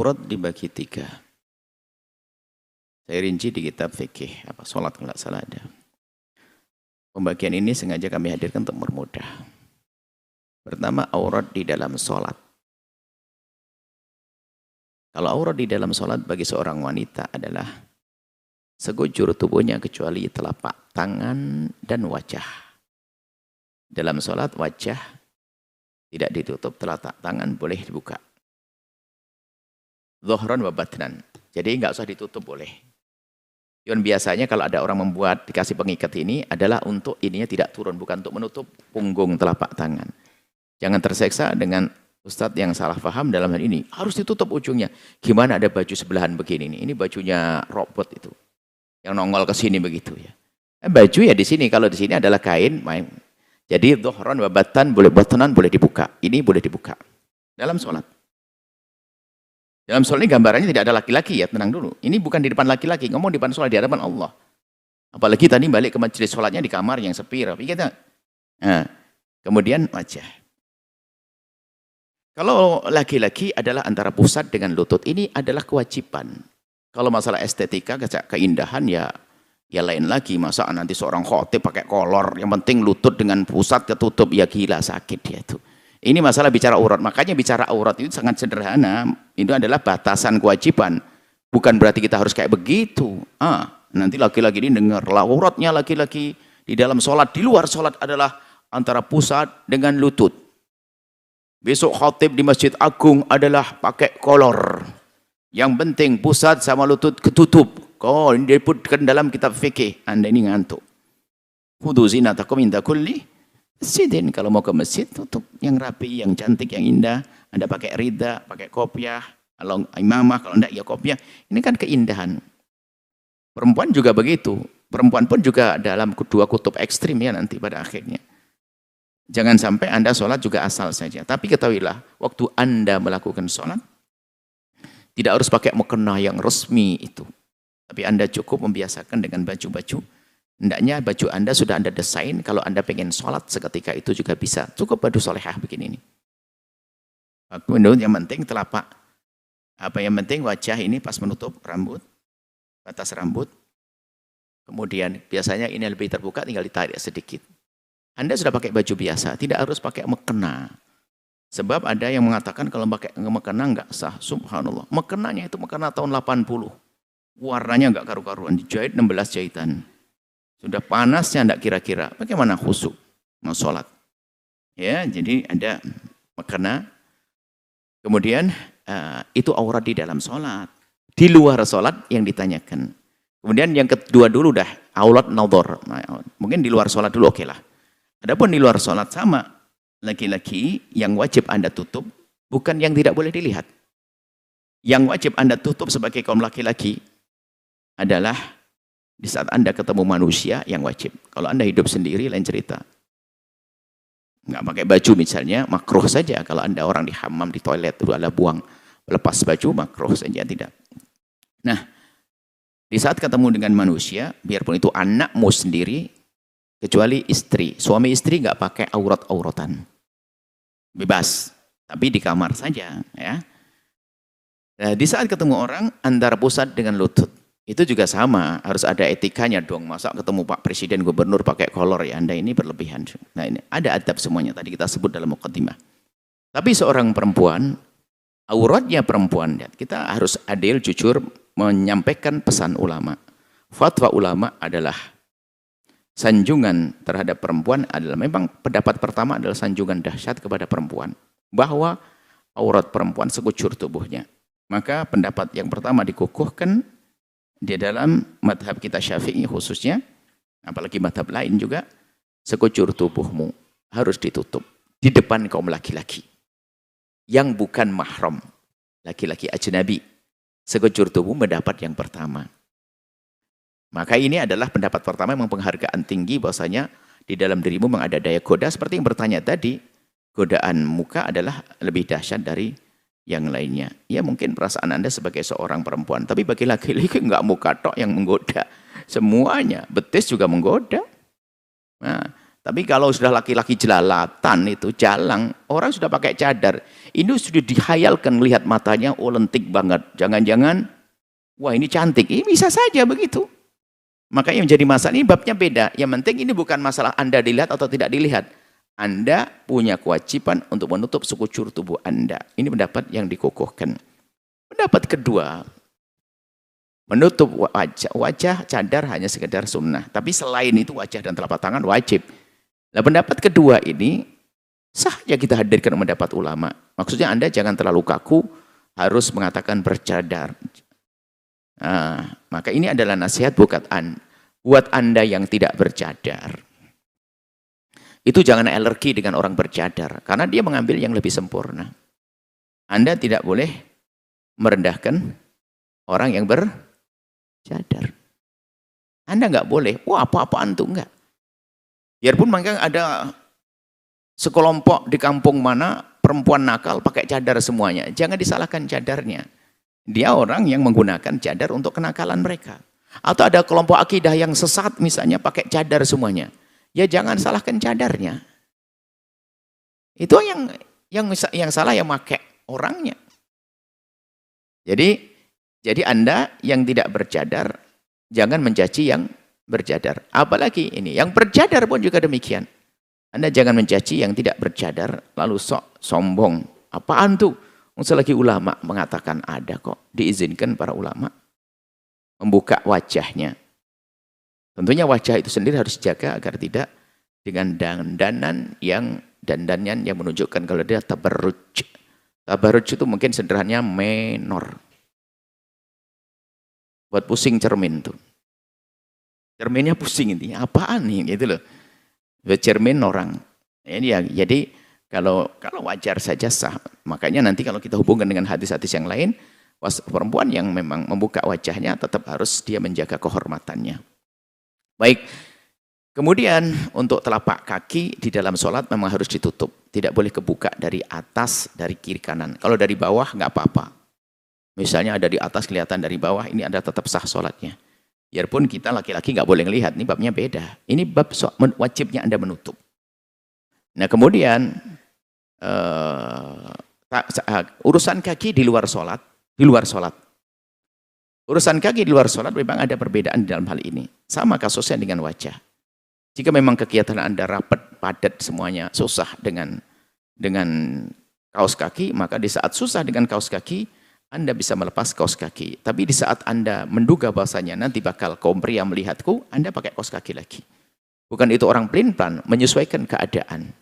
Aurat dibagi 3. Saya rinci di kitab fikih, sholat kalau nggak salah ada. Pembagian ini sengaja kami hadirkan untuk mempermudah. Pertama, aurat di dalam sholat. Kalau aurat di dalam sholat bagi seorang wanita adalah sekujur tubuhnya kecuali telapak tangan dan wajah. Dalam sholat wajah tidak ditutup, telapak tangan boleh dibuka. Dhuhran wa batnan. Jadi nggak usah ditutup boleh. Yang biasanya kalau ada orang membuat dikasih pengikat ini adalah untuk ininya tidak turun, bukan untuk menutup punggung telapak tangan. Jangan terseksa dengan ustadz yang salah paham dalam hal ini. Harus ditutup ujungnya. Gimana ada baju sebelahan begini nih? Ini bajunya robot itu. Yang nongol ke sini begitu ya. Baju ya di sini, kalau di sini adalah kain. Jadi dhuhran wa batnan boleh dibuka. Ini boleh dibuka. Dalam sholat. Dalam sholat ini gambarannya tidak ada laki-laki ya, tenang dulu. Ini bukan di depan laki-laki, ngomong di depan sholat, di hadapan Allah. Apalagi tadi balik ke majelis sholatnya di kamar yang sepi, rapi kita. Nah, kemudian wajah. Kalau laki-laki adalah antara pusat dengan lutut, ini adalah kewajiban. Kalau masalah estetika, keindahan ya lain lagi. Masa nanti seorang khotib pakai kolor, yang penting lutut dengan pusat ketutup, ya gila sakit dia itu. Ini masalah bicara aurat. Makanya bicara aurat itu sangat sederhana. Itu adalah batasan kewajiban. Bukan berarti kita harus kayak begitu. Nanti laki-laki ini dengar auratnya laki-laki di dalam sholat, di luar sholat adalah antara pusat dengan lutut. Besok khatib di Masjid Agung adalah pakai kolor. Yang penting pusat sama lutut ketutup. Ini disebutkan dalam kitab fikih. Anda ini ngantuk. Khudhu zinatakum inda kulli sidin. Kalau mau ke masjid tutup yang rapi, yang cantik, yang indah. Anda pakai rida, pakai kopiah, kalau imamah, kalau enggak ya kopiah. Ini kan keindahan. Perempuan juga begitu. Perempuan pun juga dalam dua kutub ekstrim ya nanti pada akhirnya. Jangan sampai Anda sholat juga asal saja. Tapi ketahuilah, waktu Anda melakukan sholat, tidak harus pakai mukena yang resmi itu. Tapi Anda cukup membiasakan dengan baju-baju. Hendaknya baju Anda sudah Anda desain, kalau Anda pengen sholat seketika itu juga bisa. Cukup baju solehah begini ini. Menurut yang penting telapak. Yang penting wajah ini pas menutup rambut, batas rambut. Kemudian biasanya ini lebih terbuka, tinggal ditarik sedikit. Anda sudah pakai baju biasa, tidak harus pakai mukena. Sebab ada yang mengatakan kalau pakai mukena enggak sah, subhanallah. Mukenanya itu mukena tahun 80. Warnanya enggak karu-karuan, dijahit 16 jahitan. Sudah panasnya enggak kira-kira. Bagaimana khusyuk mau sholat? Ya, jadi ada mukena. Kemudian itu aurat di dalam sholat. Di luar sholat yang ditanyakan. Kemudian yang kedua dulu dah, aurat nadhar. Mungkin di luar sholat dulu oke lah. Adapun di luar sholat sama, laki-laki yang wajib Anda tutup, bukan yang tidak boleh dilihat. Yang wajib Anda tutup sebagai kaum laki-laki adalah di saat Anda ketemu manusia yang wajib. Kalau Anda hidup sendiri, lain cerita. Nggak pakai baju misalnya, makruh saja. Kalau Anda orang di hammam, di toilet, dulu ada buang, lepas baju, makruh saja, tidak. Nah, di saat ketemu dengan manusia, biarpun itu anakmu sendiri, kecuali istri, suami istri nggak pakai aurat-auratan, bebas, tapi di kamar saja, ya. Nah, di saat ketemu orang antara pusat dengan lutut, itu juga sama, harus ada etikanya dong. Masa ketemu Pak Presiden, Gubernur pakai kolor ya, Anda ini berlebihan. Nah ini ada adab semuanya, tadi kita sebut dalam muqaddimah. Tapi seorang perempuan, auratnya perempuan, kita harus adil, jujur, menyampaikan pesan ulama. Fatwa ulama adalah sanjungan terhadap perempuan adalah memang pendapat pertama adalah sanjungan dahsyat kepada perempuan. Bahwa aurat perempuan sekujur tubuhnya. Maka pendapat yang pertama dikukuhkan di dalam madhab kita Syafi'i khususnya, apalagi madhab lain juga, sekujur tubuhmu harus ditutup di depan kaum laki-laki yang bukan mahram, laki-laki ajnabi. Sekujur tubuh mendapat yang pertama. Maka ini adalah pendapat pertama, memang penghargaan tinggi bahwasanya di dalam dirimu memang ada daya goda. Seperti yang bertanya tadi, godaan muka adalah lebih dahsyat dari yang lainnya. Ya mungkin perasaan Anda sebagai seorang perempuan, tapi bagi laki-laki enggak muka tok yang menggoda. Semuanya, betis juga menggoda. Nah, tapi kalau sudah laki-laki jelalatan itu jalang, orang sudah pakai cadar. Ini sudah dihayalkan melihat matanya, oh lentik banget. Jangan-jangan, wah ini cantik. Ini bisa saja begitu. Makanya menjadi masalah ini babnya beda. Yang penting ini bukan masalah Anda dilihat atau tidak dilihat. Anda punya kewajiban untuk menutup sekujur tubuh Anda. Ini pendapat yang dikukuhkan. Pendapat kedua, menutup wajah cadar hanya sekedar sunnah. Tapi selain itu wajah dan telapak tangan wajib. Nah, pendapat kedua ini sah ya kita hadirkan pendapat ulama. Maksudnya Anda jangan terlalu kaku harus mengatakan bercadar. Nah, maka ini adalah nasihat buat Anda yang tidak bercadar. Itu jangan alergi dengan orang bercadar, karena dia mengambil yang lebih sempurna. Anda tidak boleh merendahkan orang yang bercadar. Anda nggak boleh, wah apa-apaan tuh, enggak. Biarpun mungkin ada sekelompok di kampung mana perempuan nakal pakai cadar semuanya, jangan disalahkan cadarnya. Dia orang yang menggunakan cadar untuk kenakalan mereka. Atau ada kelompok akidah yang sesat misalnya pakai cadar semuanya. Ya jangan salahkan cadarnya. Itu yang salah yang pakai orangnya. Jadi Anda yang tidak bercadar jangan mencaci yang bercadar. Apalagi ini yang bercadar pun juga demikian. Anda jangan mencaci yang tidak bercadar lalu sok sombong. Apaan tuh? Selagi ulama mengatakan ada kok, diizinkan para ulama membuka wajahnya. Tentunya wajah itu sendiri harus dijaga agar tidak dengan dandanan yang menunjukkan kalau dia tabarruj. Tabarruj itu mungkin sederhananya menor. Buat pusing cermin tuh. Cerminnya pusing intinya. Apaan nih gitu loh. Buat cermin orang. Ini ya, jadi kalau wajar saja sah. Makanya nanti kalau kita hubungkan dengan hadis-hadis yang lain, perempuan yang memang membuka wajahnya tetap harus dia menjaga kehormatannya. Baik, kemudian untuk telapak kaki di dalam sholat memang harus ditutup. Tidak boleh kebuka dari atas, dari kiri kanan. Kalau dari bawah nggak apa-apa. Misalnya ada di atas kelihatan dari bawah, ini Anda tetap sah sholatnya. Biarpun kita laki-laki nggak boleh ngelihat, ini babnya beda. Ini bab wajibnya Anda menutup. Nah kemudian urusan kaki di luar sholat, urusan kaki di luar sholat memang ada perbedaan dalam hal ini. Sama kasusnya dengan wajah. Jika memang kegiatan Anda rapat, padat semuanya, susah dengan kaos kaki, maka di saat susah dengan kaos kaki, Anda bisa melepas kaos kaki. Tapi di saat Anda menduga bahasanya nanti bakal kaum pria melihatku, Anda pakai kaos kaki lagi. Bukan itu orang pelin-pelan, menyesuaikan keadaan.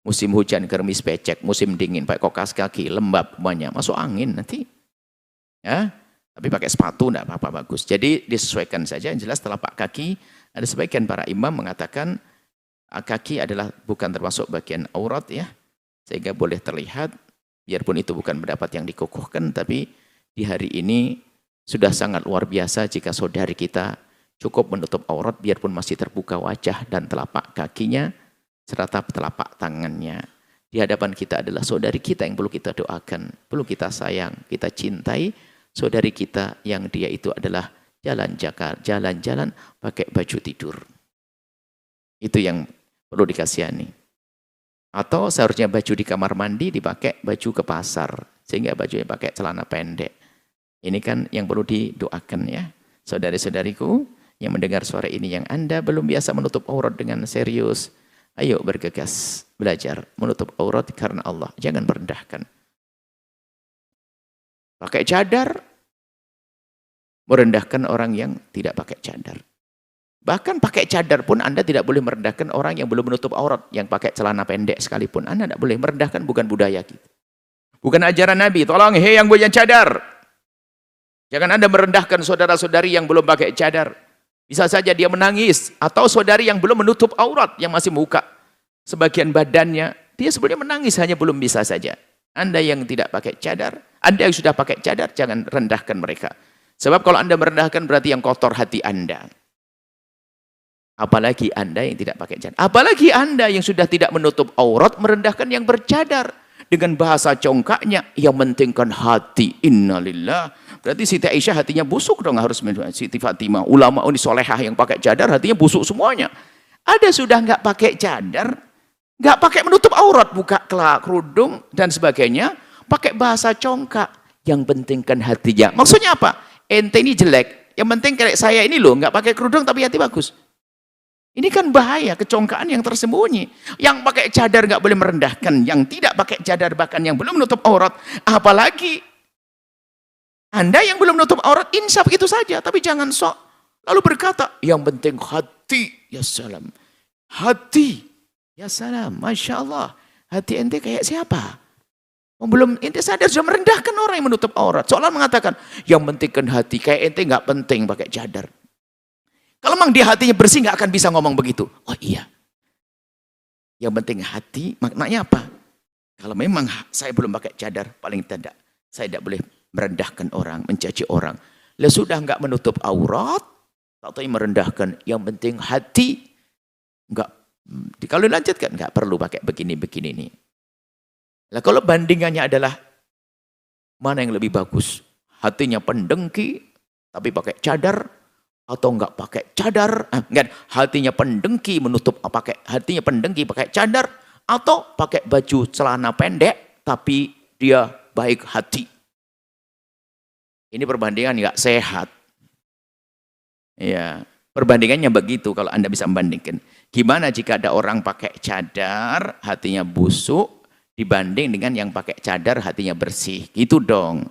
Musim hujan, gerimis becek, musim dingin, pakai kaos kaki, lembab, semuanya masuk angin nanti. Ya, tapi pakai sepatu enggak apa-apa, bagus. Jadi disesuaikan saja. Yang jelas telapak kaki, ada sebagian para imam mengatakan kaki adalah bukan termasuk bagian aurat ya, sehingga boleh terlihat. Biarpun itu bukan pendapat yang dikukuhkan, tapi di hari ini sudah sangat luar biasa jika saudari kita cukup menutup aurat biarpun masih terbuka wajah dan telapak kakinya serta telapak tangannya. Di hadapan kita adalah saudari kita yang perlu kita doakan, perlu kita sayang, kita cintai. Saudari kita yang dia itu adalah jalan-jalan pakai baju tidur. Itu yang perlu dikasihani. Atau seharusnya baju di kamar mandi dipakai baju ke pasar. Sehingga bajunya pakai celana pendek. Ini kan yang perlu didoakan ya. Saudari-saudariku yang mendengar suara ini, yang Anda belum biasa menutup aurat dengan serius, ayo bergegas, belajar menutup aurat karena Allah. Jangan merendahkan. Pakai cadar, merendahkan orang yang tidak pakai cadar. Bahkan pakai cadar pun Anda tidak boleh merendahkan orang yang belum menutup aurat, yang pakai celana pendek sekalipun. Anda tidak boleh merendahkan, bukan budaya kita. Bukan ajaran Nabi. Tolong, hei yang punya cadar. Jangan Anda merendahkan saudara-saudari yang belum pakai cadar. Bisa saja dia menangis. Atau saudari yang belum menutup aurat, yang masih membuka sebagian badannya. Dia sebenarnya menangis, hanya belum bisa saja. Anda yang tidak pakai cadar, Anda yang sudah pakai cadar, jangan rendahkan mereka. Sebab kalau Anda merendahkan berarti yang kotor hati Anda. Apalagi Anda yang tidak pakai cadar. Apalagi Anda yang sudah tidak menutup aurat merendahkan yang bercadar. Dengan bahasa congkaknya, yang mentingkan hati. Innalillah. Berarti Siti Aisyah hatinya busuk dong, harus Siti Fatimah. Ulama ini solehah yang pakai cadar hatinya busuk semuanya. Ada sudah nggak pakai cadar, nggak pakai menutup aurat. aurat, buka kerudung dan sebagainya, pakai bahasa congkak. Yang penting kan hatinya. Maksudnya apa? Ente ini jelek. Yang penting kayak saya ini loh, nggak pakai kerudung tapi hati bagus. Ini kan bahaya, kecongkaan yang tersembunyi. Yang pakai cadar nggak boleh merendahkan. Yang tidak pakai cadar bahkan yang belum menutup aurat. Apalagi Anda yang belum menutup aurat, insaf itu saja. Tapi jangan sok. Lalu berkata, yang penting hati. Ya salam. Hati. Ya salam. Masya Allah. Hati ente kayak siapa? Belum ente sadar sudah merendahkan orang yang menutup aurat. Seolah mengatakan, yang penting kan hati. Kayak ente nggak penting pakai cadar. Kalau memang dia hatinya bersih, nggak akan bisa ngomong begitu. Oh iya. Yang penting hati, maknanya apa? Kalau memang saya belum pakai cadar, paling tidak. Saya tidak boleh merendahkan orang, mencaci orang. Lah sudah nggak menutup aurat, atau merendahkan. Yang penting hati. Nggak. Kalau dilanjutkan, nggak perlu pakai begini-begini ini. Lah kalau bandingannya adalah, mana yang lebih bagus? Hatinya pendengki, tapi pakai cadar, atau enggak pakai cadar, enggak, hatinya pendengki hatinya pendengki pakai cadar, atau pakai baju celana pendek tapi dia baik hati. Ini perbandingan enggak sehat. Ya, perbandingannya begitu kalau Anda bisa membandingkan. Gimana jika ada orang pakai cadar hatinya busuk dibanding dengan yang pakai cadar hatinya bersih? Gitu dong.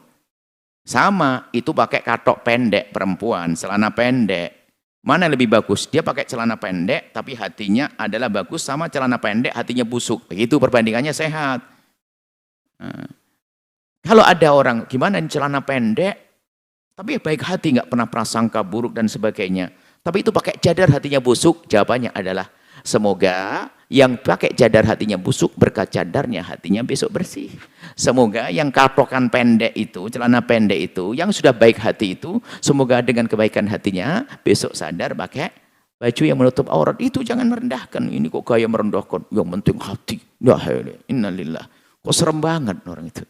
Sama, itu pakai katok pendek perempuan, celana pendek. Mana yang lebih bagus? Dia pakai celana pendek, tapi hatinya adalah bagus, sama celana pendek, hatinya busuk. Begitu perbandingannya sehat. Nah, kalau ada orang, gimana celana pendek, tapi baik hati, nggak pernah prasangka buruk dan sebagainya. Tapi itu pakai cadar hatinya busuk, jawabannya adalah, semoga yang pakai cadar hatinya busuk, berkat cadarnya hatinya besok bersih. Semoga yang katokan pendek itu, celana pendek itu, yang sudah baik hati itu, semoga dengan kebaikan hatinya, besok sadar pakai baju yang menutup aurat. Itu jangan merendahkan. Ini kok gaya merendahkan. Yang penting hati. Ya innalillah. Kok serem banget orang itu.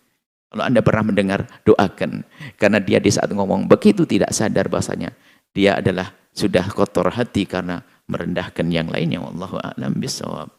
Kalau Anda pernah mendengar, doakan. Karena dia di saat ngomong begitu tidak sadar bahasanya. Dia adalah sudah kotor hati karena merendahkan yang lainnya. Wallahu a'lam bishawab.